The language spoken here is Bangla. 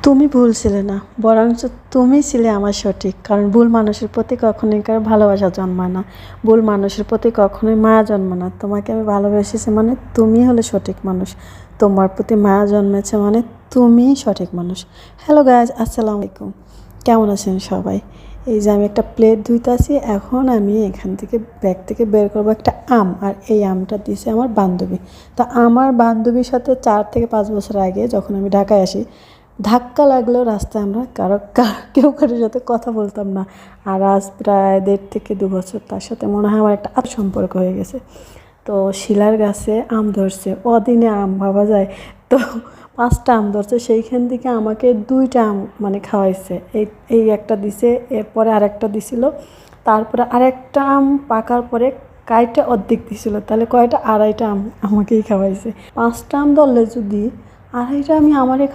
তুমি ভুল ছিলে না, বরঞ্চ তুমি ছিলে আমার সঠিক। কারণ ভুল মানুষের প্রতি কখনোই কারো ভালোবাসা জন্মায় না, ভুল মানুষের প্রতি কখনোই মায়া জন্মায় না। তোমাকে আমি ভালোবেসেছি মানে তুমি হলে সঠিক মানুষ, তোমার প্রতি মায়া জন্মেছে মানে তুমিই সঠিক মানুষ। হ্যালো গাইজ, আসসালামু আলাইকুম। কেমন আছেন সবাই? এই যে আমি একটা প্লেট ধুইতেছি, এখন আমি এখান থেকে ব্যাগ থেকে বের করবো একটা আম, আর এই আমটা দিয়েছে আমার বান্ধবী। তো আমার বান্ধবীর সাথে 4 থেকে 5 বছর আগে যখন আমি ঢাকায় আসি, ধাক্কা লাগলেও রাস্তায় আমরা কেউ কারোর সাথে কথা বলতাম না। আর আজ প্রায় 1.5 থেকে 2 বছর তার সাথে মনে হয় আমার একটা সম্পর্ক হয়ে গেছে। তো শিলার গাছে আম ধরছে, অদিনে আম ভাবা যায়। তো 5টা আম ধরছে, সেইখান থেকে আমাকে 2টা আম মানে খাওয়াইছে। এই একটা দিছে, এরপরে আরেকটা দিছিল, তারপরে আরেকটা আম পাকার পরে কাইটা অর্ধেক দিছিল। তাহলে কয়টা? 2.5টা আম আমাকেই খাওয়াইছে। 5টা আম ধরলে যদি 2.5টা আমি আমারে